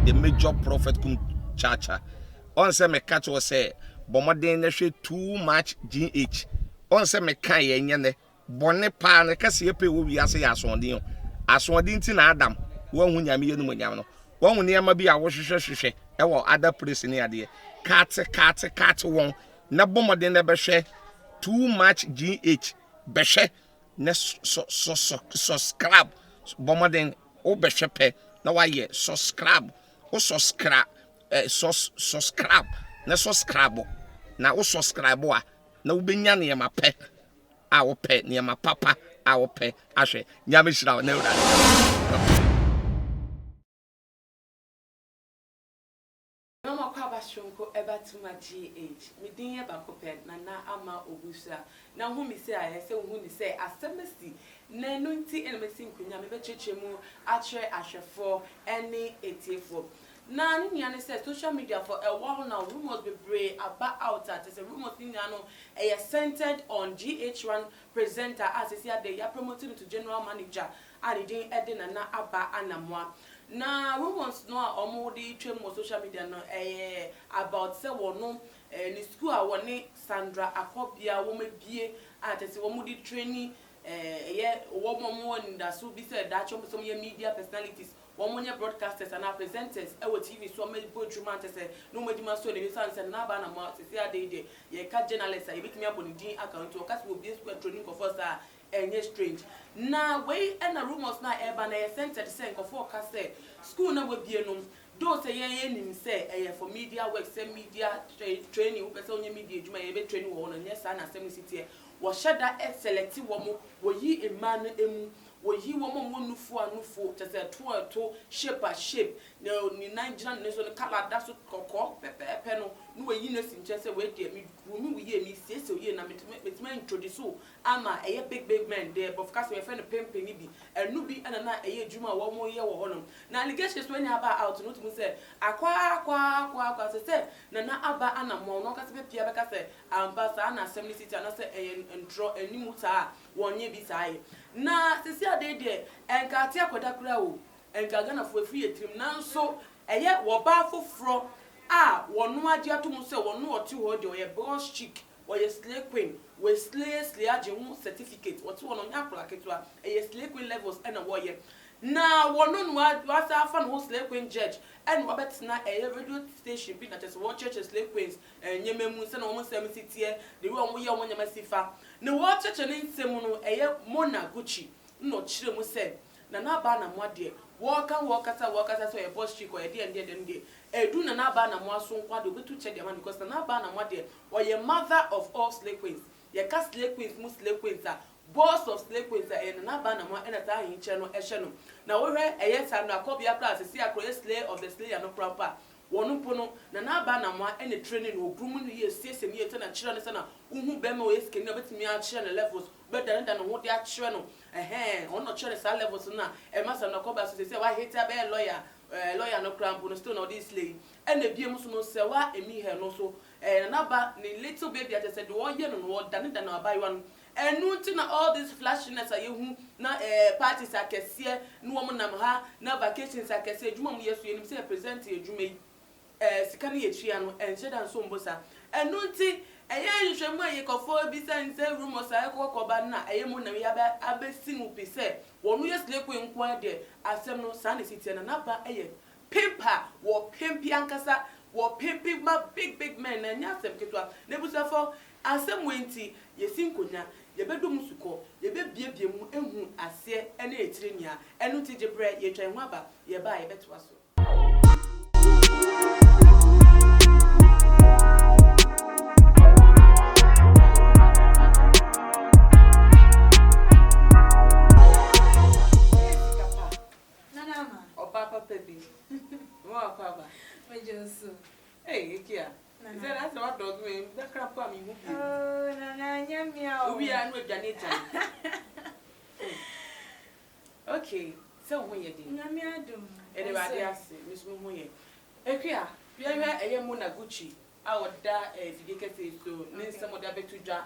the major prophet kum chacha. On say me catch was say bomoden na hwe too much GH. On say me kan ye nyene bone pa na kase ye pe wo wi ase ya asonde asonde nti na Adam wo hu nyame ye no nyame no wo hu ne ma bi a wo hwehwehwehwe e wo other place ne ade kat won na bomoden na be hwe too much GH be hwe na subscribe bomoden o be hwe pe na wa ye subscribe o subscribe subscribe na subscribe na o subscribe a na wo benya ne ma pe a wo pe ne ma papa a wo pe ahwe nyame hira na ura Mama kwaba shonko eba tuma GH midin ye bakope na ama ogusa na hu mi se aye se hu ni se asemesi na no nti enemesi nkunya me be chechemu ache ahwefo ene etiefo na ni ane say social media for a while now rumors be brave about out at say rumors ni no centered on GH1 presenter as is here they are promoting to general manager and the Eden na aba anamwa na rumors no omo di twem social media no about say wono ni school a woni Sandra Akobia wo mebie at say wo mu di training wo mo nda so bi say da chom some media personalities womonye broadcasters and presenters e wo TV so me bo dwuma ntese no modima so ne san se na ba na ma se sia de ye ka journalist e bitimi abonidin account o kasi obi square training for first enye strange na we na rumors na eba na ye centered say nkofo ka say school na bobie no do say ye nim say for media work say media training wo pese onye media dwuma ye be training wo no nye sa na asem city wo sheda select wo mo wo yi eman emu wo yi wo mo nufu anufu tese to shape no ni Nigerian nation kala da so kokko pepe no no wo yi na sinche say we dey mi we yi mi sese oye na metima introduce ama big men there but of course we friend pempe ni bi enu bi na eye djuma wo mo ye wo hono na allegations when aba out no to say akwa say na aba anamo no ka se pia be ka say ambasa na assembly city na say entro animu ta wonye bi sai na sisi ade de enka tia koda kura o enka gana fo free etrim nanso wo ba foforo a wono agi atom se wono oti ho de oye boss chick oye slay queen we slay agi hu certificate oti wono nya plaketua slay queen levels na wo ye na wono no wasa afa no slay queen judge and wo betina radio station bi na tese wo church slay queens nyememu se na wo sem sitie de wo ye wo nyama sifa na wo church ne nsem no Mona Gucci no chire mu se na ba na mo de wo kasa so e boss chick o e de edu na ba na mo aso nkwa de obetu che de man because na ba na mo de o ye mother of all slay queens ye ka slay queens mu slay queens boss of slay queens na ba na mo na ta hin che no no na wo hwe Sandra Akobia class si akro slay of the slay no proper wonu pono na ba na mo training ogrum no ye siese mi ete na chira ne sana uhu be ma o eske ni obetimi a chira ne levels better than ho de a chira no ono chira sa levels na ma Sandra Akobia so say wa hate be lawyer no cramp no still no this slay biem so no se wa emi he no so na ba ni little baby at said wo ye no than na abai one enu na all this flashiness ayehu na parties akese no wo nam ha na vacations akese adwuma mu yesu yenim say present adwuma yi sikana ye tria no enheda nso mbosa enu nti nhwemu ayekofo bi say rumors ayekọba na ayemu na ya ba abesi mu pese wonu yeslekwe nkwa de asem no sa na sitie na ba pimpa wo pimpi ankasa wo pimpi ma big men na nya asem ketwa nebusafo asem wenti yesinkonya yebedum suko yebebiebie mu ehu ase ene etire nia enu ti jebre ye twan ho aba ye ba ye betwa so Hey, Ikia. Is that what dog me? That crap for me. Oh, Nana, meow. We are with Janita. Okay, so when you did, Namia do. Anybody else, Miss Mumoye. Ikia, you are a Mona Gucci. I would die if you get it to miss some of the betuja.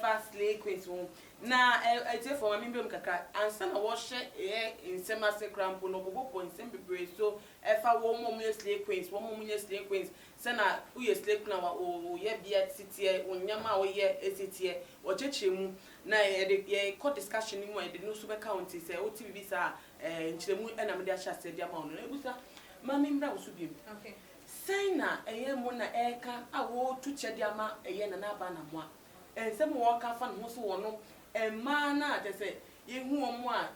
fast slay queens won na ete for me mbem kakra ansa na wo hye nsema se krampo no bobo nsem bebre so efa wo mom ye slay queens wo mom ye slay queens se na wo ye slay queen wa o ye bia titie onyama wo ye etitie wo chechemu na ye court discussion mu e de no super county se o tv sa nchiremu na me de ahya se dia ma no ebusa mami mbra wo so biem Okay. Saina eye mo na eka a wo tu chede ama eye na aba na mo a ensem wo ka fa no so wo no emma na te se yehu omo a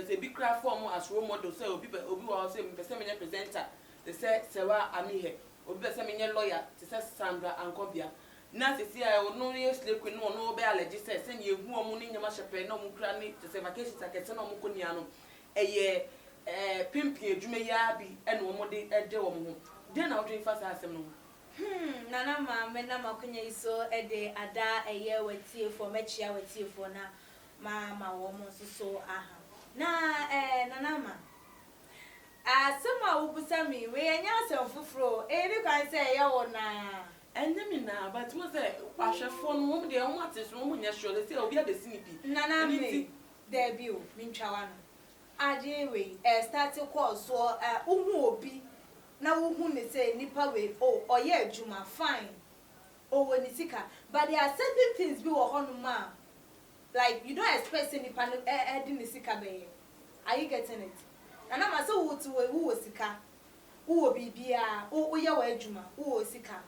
se bi cra form as role model say obi wa say me pese me presenter te se sewa amihe obi pese me lawyer te se Sandra Ankobia na se si a no ye slave queen no be allergy say se yehu omo ni nyama shepe na omo kra ni te se vacation takete na omo konia no eye pimpi adwuma ya bi ene omo de ede omo ho de na odin fa sa asem no Nana ma me na makunya iso ede ada eye wetie for mechia wetie for na ma wo mo so aha na nana ma asema ubusa mi we enya asem fufuro eri kan say ye wo na enye mi na but mo say ahwefo no mo de omo ateso mo nya sure say obi abesi ni bi nana me there o mi ntwawa no aje we start course so uhu obi na uhu ne say nipa we oye adwuma fine owo ni sika but there are certain things be wo hono ma like you don't expect any nipa edi ni sika be are you getting it and am say wo to wo sika wo bibia wo ye wa adwuma wo sika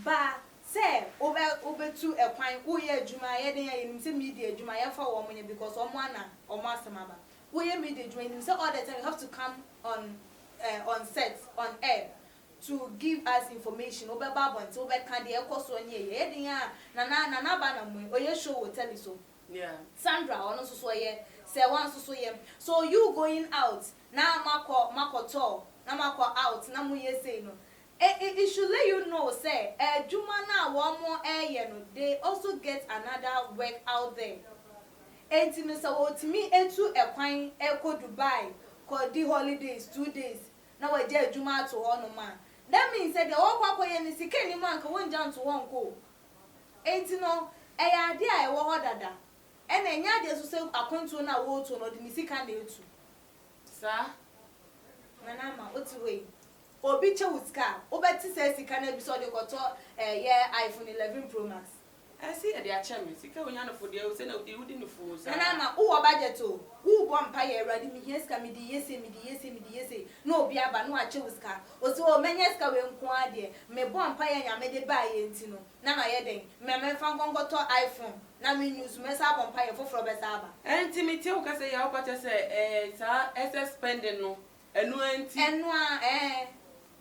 ba say obetu ekwan wo ye adwuma ye den ye nim say media adwuma ye fa wo monye because omo ana omo asema ba wo ye media adwuma nim say all the time you have to come on set on air to give us information obeba bonte obeka de ekoso onye ye den a na ba na mu oye show wo tell so yeah Sandra ono so ye say one so ye so you going out na makoto na mako out na mu ye say no it should let you know say juma na wo mo ye no they also get another work out there enti no so otimi etu ekwan eko Dubai ko di holidays 2 days na we je juma to hono man that means say the wo kwakọ ye ni sika ni man ka won jan to won ko enti no ya ade a e wo hodada ena enya de so se akonto na wo to no de ni sika na etu sa nana ma otu we obi che wuska obeti se sika na bi so de koto ye iPhone 11 Pro Max see e de a chemi sika onya no fo de o se na odi no fo sa nana ma wo budget o wo bo mpa ye ready mi heska mi di yese no obi aba no a che wuska o so o menye ska we nko ade me bo mpa ye nya me de ba ye ntino na ma ye den me fa ngongoto iPhone na me news me sa bo mpa ye foforo be sa aba enti mi tie o ka se ya o pa che se sa excess spending no enu enti enu a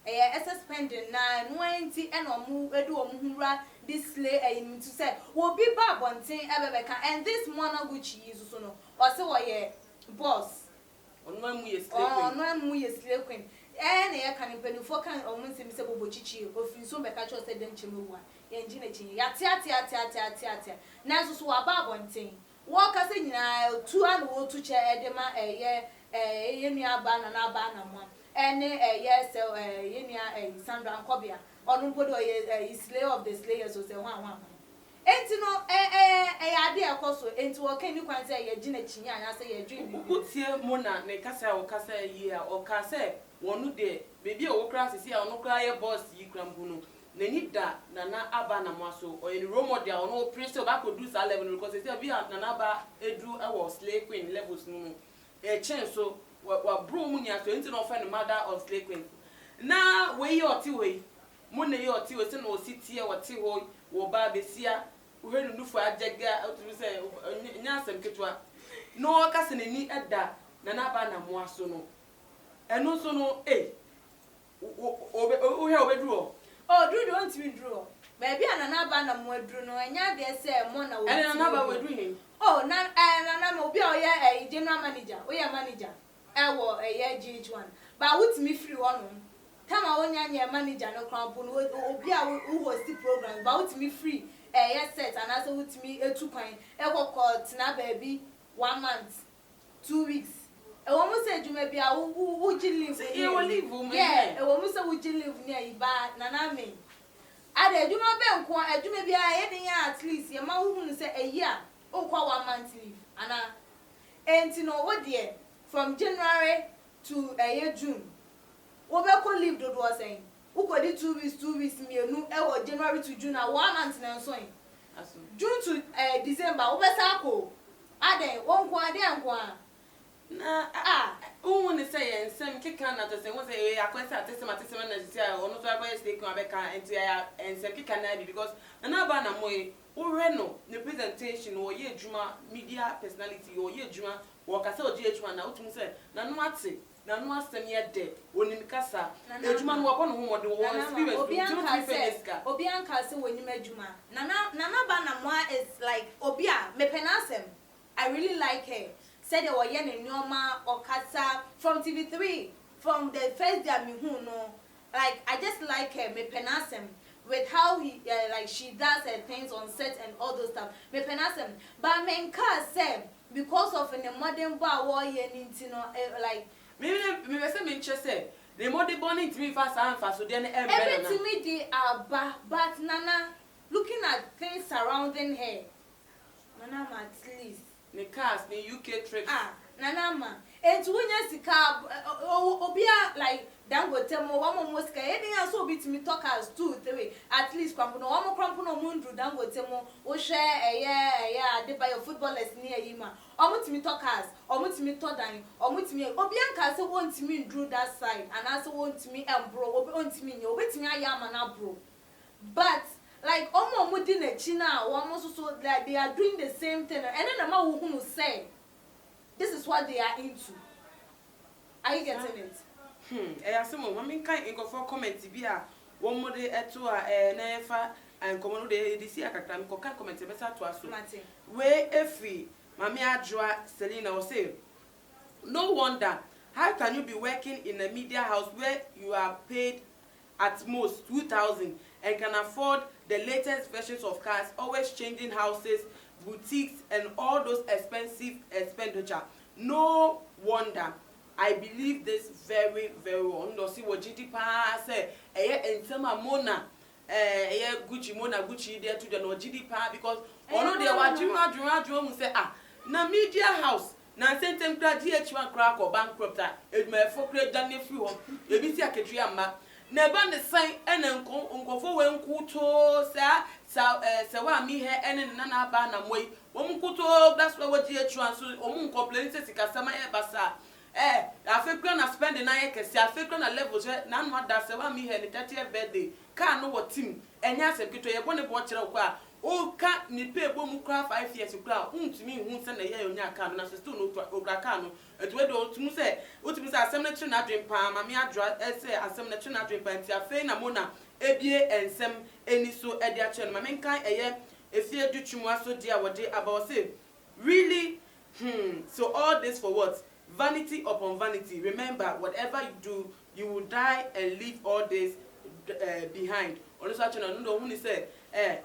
excess spending na enu enti ena omu edu omu hura display to say will be bad bontin ebebeka and this Monaguchi is so no or say wo ye boss onwa mu ye slave queen onwa mu ye slave queen na ye kan penufo kan omu nsem se bobochichi ofin so beka cho say dem chemewa ye nji na chinye ya tia na so so aba bontin wo ka se nyina tu an wo tu che edema ye nua aba na mo ene ye se ye nua Sandra Ankobia onu bodo ye slave of the slayers so say one enti no ya de ekoso enti wo kan ni kwan say ye gina chinya anya say ye dream utie mo na ne kasa o kasa yi a o ka say wonu de bebi o kra sisi a onu kra ye boss yi krambu no nani da nana aba na mo so o ye role model onu prince ba produce level because say bi nana aba edu e wo slave queen levels no e chen so wa bro mu nya so enti no fa no mother of slave queen na we yi oti we mo na yi oti we se na o sitie wote ho wo ba besia wo henu nufu ajega otu se nya asem ketwa no ka se nani eda nana aba na mo aso no eno so no o he obedru oh dru don't mean dru baby anana aba na mo adru no enya de se mo na wo nana aba wedru hin oh na ma obi o ye general manager o ye manager wo ye GH1 ba with me free one tama wonya nya manager no krampo no obi a who host program ba with me free yes set and also with me etu kwan court na baby 1 month 2 weeks e wo mo say juma bia wo ji leave e wo leave yeah e wo mo say wo ji leave near iba na me Ade adwuma be nko adwuma bia ye den at least ye ma hu say a year o kwa 1 month leave ana enti no wo de from January to June wo be ko leave do saying wo ko di 2 weeks mienu e wo January to June na 1 month na so yin June to December wo be sa ko ade won ko ade nko na who say ensem kika na to say won say akwesa atesema na sisi a ono so aba stake on abeka enti ya ensem kika na bi because na ba na moye wo no the presentation wo ye adwuma media personality wo ye adwuma wo kasa o je adwuma na otum say na no ate na no asem ye de onim kasa adwuma no wo no ho de wo experience obi anka say wonim adwuma na ba na mo is like obi a mepenasem I really like her. Said they were yen Nyoma or Kata from TV3 from the first day I no. Like I just like her, me penasem with how he like she does her things on set and all those stuff. Me penasem, but menka say because of in the modern bar war yen like maybe say me say the modern born to me fast and fast so then everything me they are but Nana looking at things surrounding her. Nana at least. The cars, the UK trips. Nana ma. And when sika obia like Dangote mo one mo sika anything so bit me talk as 2 3 at least kwampo no one kwampo no mundru Dangote mo o share de by your footballers near yima omutimi talk as omutimi to dan omutimi obia nka se wontimi ndru that side and also wontimi embro obi ontimi nye obetimi ayama na bro but like omo di na china omo so like they are doing the same thing and then ma wo hunu say this is what they are into. Are you getting it? Asemo mami kan ingofo comment bi a wo mo de eto a na efa and komo de see akakra mi ko kan comment be sa to aso we efi mami adjoa Selena will say no wonder how can you be working in a media house where you are paid at most 2,000 and can afford the latest versions of cars, always changing houses, boutiques, and all those expensive expenditure. No wonder. I believe this very, very well. No, see what GT pa say. And some Mona, Gucci Mona Gucci there to the no GD pa because ono they were dream say na media house. Na sentem kra DH1 crack or bankrupt it may for create done free home. You be see a ketri amma. Never the sign and uncofo when kuto sa wa mi he and nana ba na moy. Kuto that's what DH1 so complain say sikasama e basa. African na spend the night kesi African na level na no da se wa mi he ni 30th birthday. Ka no what team enya se kito ye bone bo kire kwa o ka ni pe bo mu kra 5 years kra untumi hu se na ye onya ka na so still no okra ka no etuwe do tumu se asem na kire na adwen pa ma me adwa se asem na kire na adwen pa nti afei na mo na ebie ensem eni so e de a kire no ma me kan eye efie du twumu aso dia wode about say really so all this for what? Vanity upon vanity. Remember, whatever you do, you will die and leave all this behind. On this channel, no one say,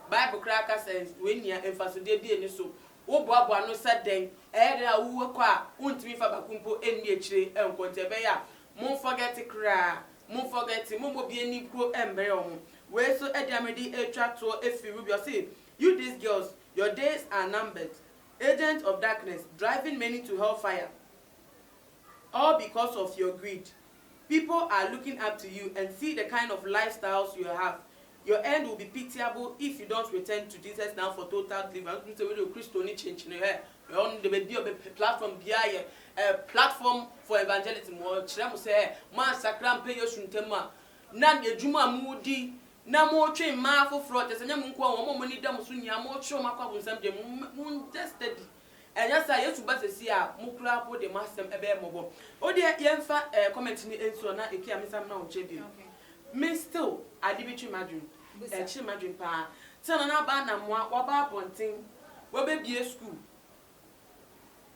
Bible cracker says when you emphasize the be so. O boabo no said then, there who kwa untimi fa bakumpo eni echire enkontebeya. Mon forget it cry, mon forget it, mon mo bi eni kro embre on. We so ediamedi etwa to efi rubio say, you these girls, your days are numbered. Agent of darkness, driving many to hellfire. All because of your greed. People are looking up to you and see the kind of lifestyles you have. Your end will be pitiable if you don't return to Jesus now for total deliverance. We're on the platform platform for evangelism. Man sakram pay your shuntema. Nan ye juma moody. Na mo train ma for fraud. There's a young woman money dam sunya mo show ma kwa some moon just steady. And yes, I used to but see a mukra po de master ebe mobo. O de yemfa comment ni enso na eki amisa na o chebi. Me still adibitri madwin. Chi madwin pa. Tana na ba na moa wa ba ponten. We be bie school.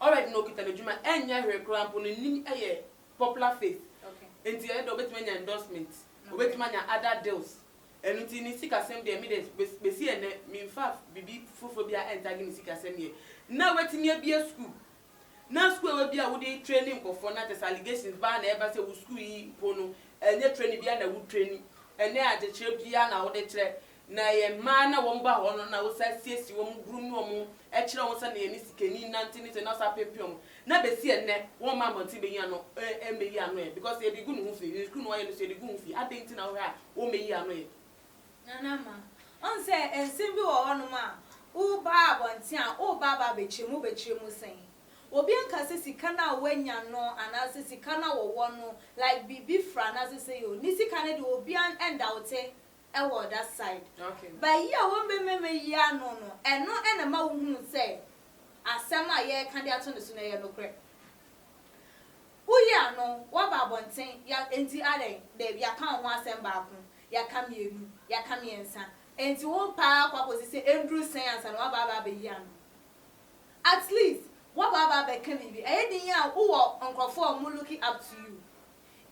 Already no kita medjuma enya hwe krampo no nim eye popular face. Okay. Enti e do betuma nya endorsement. Obetuma nya other deals. Enuti ni sika sem de me de be si ene me fa bibi fofobia enter ni sika sem ye. Na wetimi abia school na school we bia wo dey training for na test allegations ba na eba say wo school yi po no enye training bia na wo training ene agechire bia na wo dey kire na ye ma na wo mba ho no na wo sa siesi wo groom no mo e kire wo sa na ye ni sikani nante ni se na sa pepiom na be si enne wo ma monti be yi no e me yi ano e because ye digu no fi ni school no ye no se digu fi adenti na wo ha wo me yi ano e nana ma on se ensin bi wo hono ma u ba abonti a u ba be chemu sen obi anka se sika na wanya no anase sika na wo no like bibi fra na se yo ni sika na de obi an end out e wo that side okay but here won be yi ano no eno ena ma wo hu se asem a ye kan de ato ne so na ye no kre uya no wa ba abonten ya enti ade de ya kan ho asem ba ko ya ka mienu ya ka miensa enti wo pa kwa posisi endru science na wa ba be yi ano at least what baba be can be anything ya wo nkrofo mo looking up to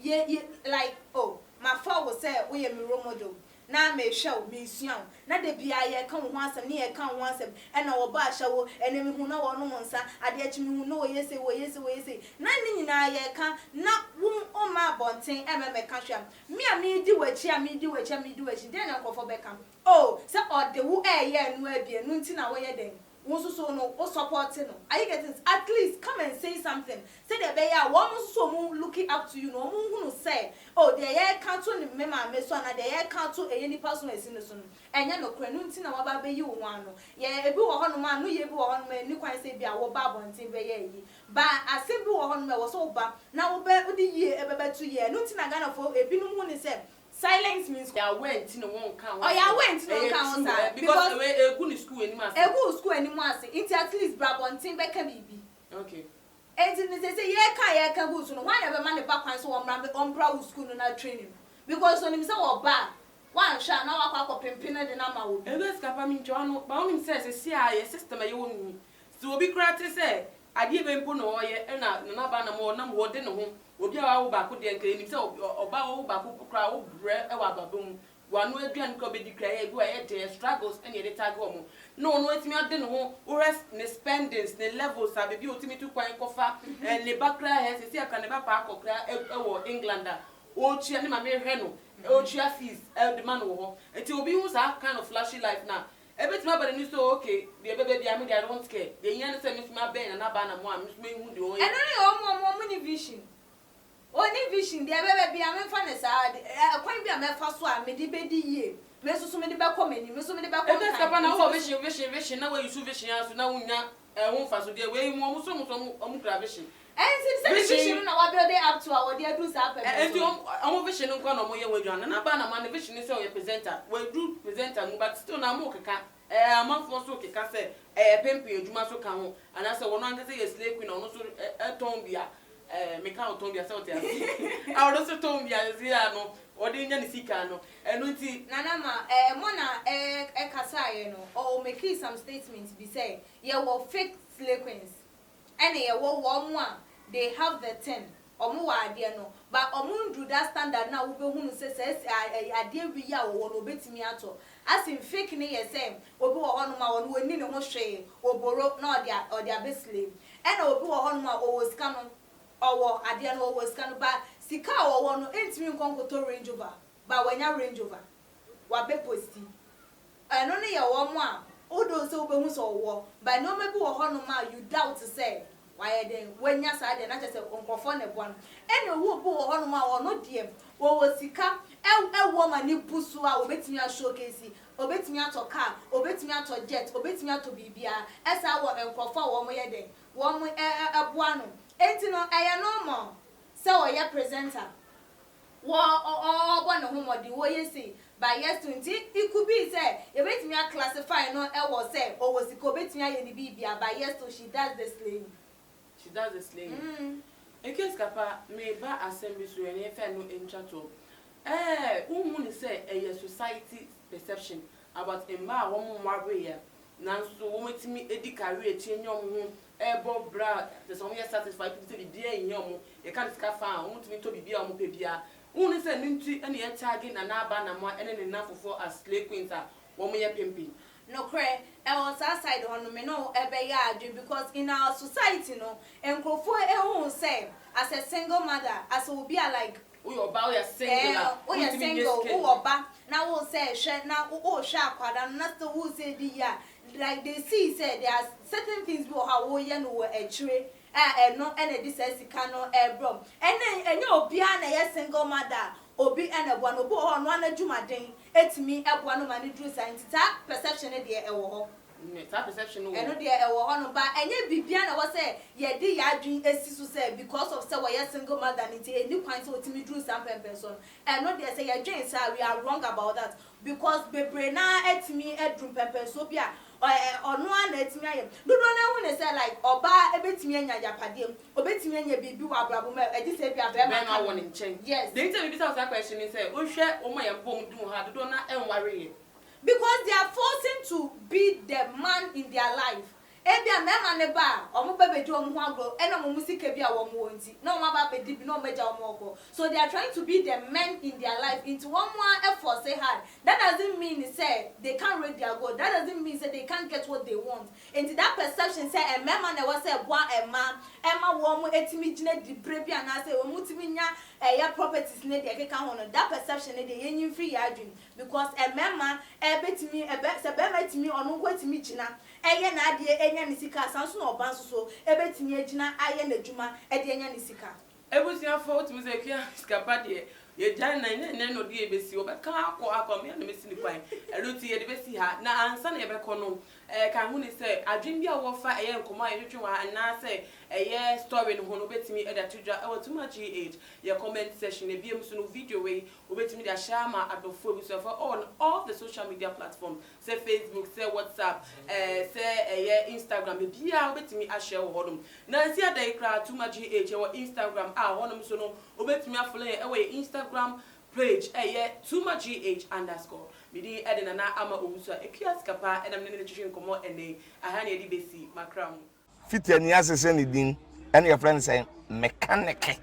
you ye like oh my father will say we am role model na me hwe me suan na de bia ye kan ho asem ne ye kan ho asem e na wo ba hwe ene me hu na wo no nsa ade achi me hu no wo yese na ni nyina ye kan na wo o ma bonten e me ka hwe me a me di wachi de na nkrofo be kan oh say o de wo e ye no abie no nti na wo ye den so no o supporting no are you getting it? At least come and say something say the be ya one so mo looking up to you no mo hu no say oh the year count to me ma me so na the year count to any person esi no so no enya no kra no nti na wa ba be yi wo wan no ye ebi wo ho no ma no ye bi wo ho no ma ni kwan say bi a wo ba bontin be ye yi ba ase bi wo ho no ma wo so ba na wo be odi ye e be betu ye no nti na Ghana for ebi no hu ni say silence means ya went no won kan oh ya went no kan on because egu ni school eni mas egu school eni mas it at least brabontin be ka bibi okay enti ni say ye ka go so no why ever man the back kwan so on bra school no na training because so ni say wo ba wan sha na wa kwa pempene de na ma wo ebe skapa mi ncho no ba oni say say a ye system ye wo nu so obi kra te say ade be mpo no ye na ba na mo na mo de no ho obi a wo ba ko de nke ni say oba wo ba ko kra wo bre e wa babam wanu aduan ko be di kra ye bi wa ye de struggles and ye de tag wo no etimi ade no ho wo rest ne spendings ne levels a be bi otimi tu kwan kofa ne bakra he se aka ne ba pa akokra e wo England a o tua ne ma me hwe no o tua fees e de man wo ho enti obi hu sa kind of flashy life na ebetimi abade ni so okay be be be am I don't care the yan say me ma ben na ba na mo am me hu de o ye eno ni mo ni vision oni vision de bebe bia me fa ne sa kwan bia me fa so a me di be di ye me so me di be come ni me so me di be come ebe skapa na wo vision na we use vision aso na wunya ho fa so de we mo so mo kra vision enti say vision na wa build up to our dey do sa purpose enti omo vision nko na mo ye wadwan na ba na man vision say o ye presenter we do presenter mu but still na mo keka amanfo so keka say pempe adwuma so ka ho ana say wono anka say ye slave queen ono so ton bia me ka o ton bia say o te asi a wono so ton bia zia no odi nya ni sika no eno nti nana ma mo na kasa ye no or make some statements be say ye wo fake slave queens and ye wo mo a they have the 10 omo wa ade no but omo do that standard na wo be hunu say ade wi ya wo no betimi ato as in fake ne ye say obi wo hono ma wo ni ne ho hwe oboro na ode abe slave and obi wo hono ma wo sika no owo ade no wo sika no ba sika wo no entimi nkonkoto Range Rover ba wanya Range Rover wa be posti eno ne ye wo mo a odo se obehu so wo ba no mebi wo hono ma you doubt say why then when ya sa de na chese onkofo ne bo no ene wo bo wo hono ma wo no de wo sika wo ma ni busu a obetimi a showcase obetimi ato car obetimi ato jet obetimi ato bibia esa wo enkofo wo mo ye de wo mo eboa no enti no eye normal se wo ye presenter wo bo no homodi wo ye say by yes 20 it could be say you betimi a classify no e wo say o wo sika obetimi a ye ni bibia by yes to she does the slaying. She does the slaying. Ekes kapa me ba assembly so any fe no enchato. Who say a society perception about a ma wo mwawe ya. Nanso wo metimi edi career change ho ebo bra the some you satisfied to be there in your you can't scafa wo metimi to bibia wo pebia. Who say nti ene e tag na na aba na mo ene ne nafofo as slay queens a wo mo ye pimpin. No cre on side on me no ebe ya adwe because in our society no enkrofo ehun say as a single mother as will be like Uyo ba uya single. Uya single. Uyo ba. Na wo say share. Na wo share kwada. Na still wo say di ya. Like they see say there are certain things we how wo ye no a tree. No ene this sika no bro. Enye obi a na ye single mother. Obi ene bua no bo ho no na dwumaden. Etimi ebua no ma ne dru science. That perception e de ewo ho. That perception no. Eno de ewo ho no ba enye bibia na wo say ye di ya adwin esisu say because of say we single mother nti eni kwan say otimi dru some person. Eno de say ye dwen say we are wrong about that because bebre na etimi edru person bia ono na etimi ayem dodo na hu ne say like oba ebetimi anya yapadem obetimi anya bibi wa abrabo ma edi say bia be ma won in chen. Yes. The interview bi say question is say o hwe o ma ye bom dum ha dodo na enware ye. Because they are forcing to be the man in their life. Ebia mema ne ba omo bebeji omo ho agro ena mo musika bia wo mo wonti na omo ba bedi bi na omo meja omo ogo. So they are trying to be the men in their life into one more effort say hard. That doesn't mean say they can't reach their goal. That doesn't mean say they can't get what they want. Into that perception say a mema na was say bua ema wo mo etimi gina di brebi ana say wo mutimi nya ya properties ne de keka ho no. That perception ne de yenyin free ya adwin because a mema betimi se be metimi onu kwetimi gina eye na ade enya ni sika sanso na oban so ebetimi agina aye na djuma e de enya ni sika ebusia fo otimi ze kia sika ba de ye jan na no de ebesi obeka akọ me na mesi ni kwan eluti ye de besi ha na ansa na ye beko no kan hu ni se adwin bia wo fa eye nkoma ye twetwe wa na se eye story no ho no betimi e da tudwa e Tuma GH ye comment section e biem so no video we obetimi da share ma adofo bi so for on all the social media platforms say Facebook say WhatsApp say eye Instagram e bia obetimi a share wo hodom na si adai kra Tuma GH e wo Instagram a honom so no obetimi afolo e wo Instagram page Tuma GH _ Midi edena na ama owusu ekias kapa enam ne twetwe nkomo ene aha na edi besi makram fitiani asese ne din ene your friend say mechanic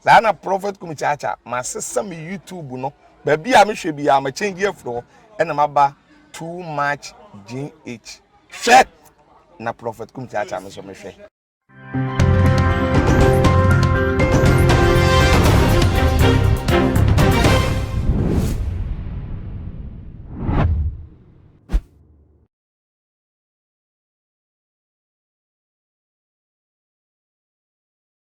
na prophet kumichacha ma sesa me YouTube no ba bia me hwe bia ma change afro ene maba Too Much GH hwe na prophet kumichacha me so me hwe